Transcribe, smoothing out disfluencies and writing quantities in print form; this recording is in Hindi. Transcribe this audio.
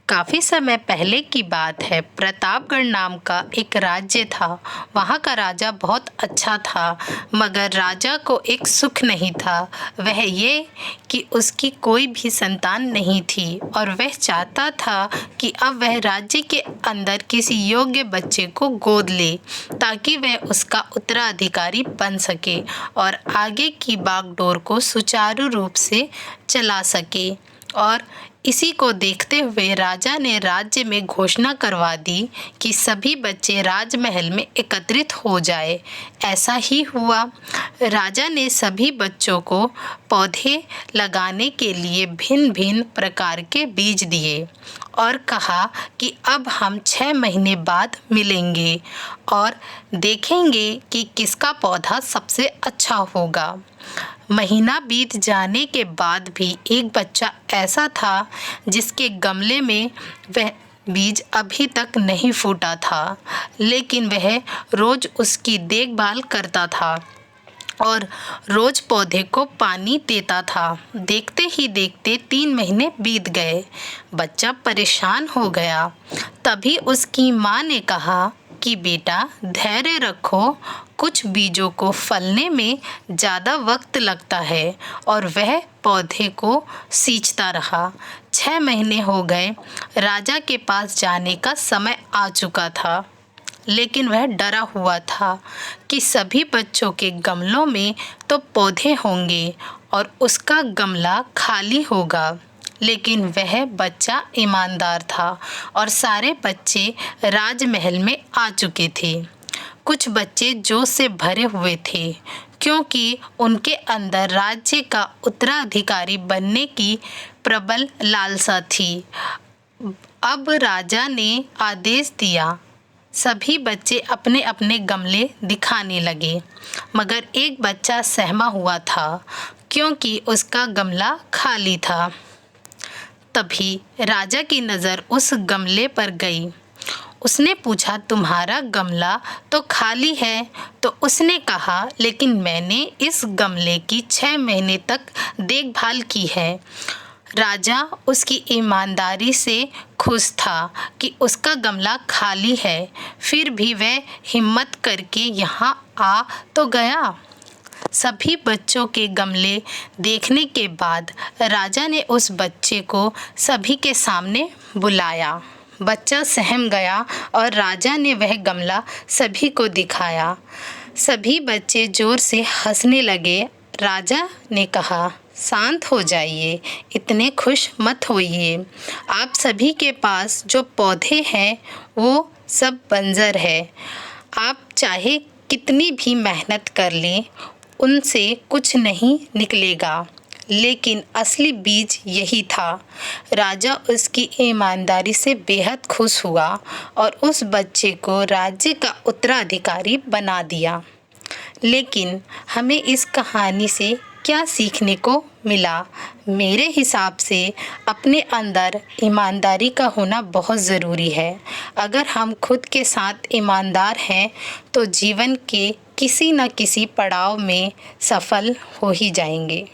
काफ़ी समय पहले की बात है। प्रतापगढ़ नाम का एक राज्य था। वहाँ का राजा बहुत अच्छा था, मगर राजा को एक सुख नहीं था। वह ये कि उसकी कोई भी संतान नहीं थी और वह चाहता था कि अब वह राज्य के अंदर किसी योग्य बच्चे को गोद ले, ताकि वह उसका उत्तराधिकारी बन सके और आगे की बागडोर को सुचारू रूप से चला सके। और इसी को देखते हुए राजा ने राज्य में घोषणा करवा दी कि सभी बच्चे राजमहल में एकत्रित हो जाए। ऐसा ही हुआ। राजा ने सभी बच्चों को पौधे लगाने के लिए भिन्न भिन्न प्रकार के बीज दिए और कहा कि अब हम 6 महीने बाद मिलेंगे और देखेंगे कि किसका पौधा सबसे अच्छा होगा। महीना बीत जाने के बाद भी एक बच्चा ऐसा था जिसके गमले में वह बीज अभी तक नहीं फूटा था, लेकिन वह रोज उसकी देखभाल करता था और रोज पौधे को पानी देता था। देखते ही देखते 3 महीने बीत गए। बच्चा परेशान हो गया। तभी उसकी माँ ने कहा कि बेटा, धैर्य रखो, कुछ बीजों को फलने में ज़्यादा वक्त लगता है। और वह पौधे को सींचता रहा। 6 महीने हो गए। राजा के पास जाने का समय आ चुका था, लेकिन वह डरा हुआ था कि सभी बच्चों के गमलों में तो पौधे होंगे और उसका गमला खाली होगा। लेकिन वह बच्चा ईमानदार था और सारे बच्चे राजमहल में आ चुके थे। कुछ बच्चे जोश से भरे हुए थे, क्योंकि उनके अंदर राज्य का उत्तराधिकारी बनने की प्रबल लालसा थी। अब राजा ने आदेश दिया। सभी बच्चे अपने अपने गमले दिखाने लगे, मगर एक बच्चा सहमा हुआ था, क्योंकि उसका गमला खाली था। तभी राजा की नज़र उस गमले पर गई। उसने पूछा, तुम्हारा गमला तो खाली है। तो उसने कहा, लेकिन मैंने इस गमले की 6 महीने तक देखभाल की है। राजा उसकी ईमानदारी से खुश था कि उसका गमला खाली है, फिर भी वह हिम्मत करके यहाँ आ तो गया। सभी बच्चों के गमले देखने के बाद राजा ने उस बच्चे को सभी के सामने बुलाया। बच्चा सहम गया और राजा ने वह गमला सभी को दिखाया। सभी बच्चे जोर से हंसने लगे। राजा ने कहा, शांत हो जाइए, इतने खुश मत होइए। आप सभी के पास जो पौधे हैं वो सब बंजर है। आप चाहे कितनी भी मेहनत कर लें, उनसे कुछ नहीं निकलेगा। लेकिन असली बीज यही था। राजा उसकी ईमानदारी से बेहद खुश हुआ और उस बच्चे को राज्य का उत्तराधिकारी बना दिया। लेकिन हमें इस कहानी से क्या सीखने को मिला? मेरे हिसाब से अपने अंदर ईमानदारी का होना बहुत ज़रूरी है। अगर हम खुद के साथ ईमानदार हैं तो जीवन के किसी न किसी पड़ाव में सफल हो ही जाएंगे।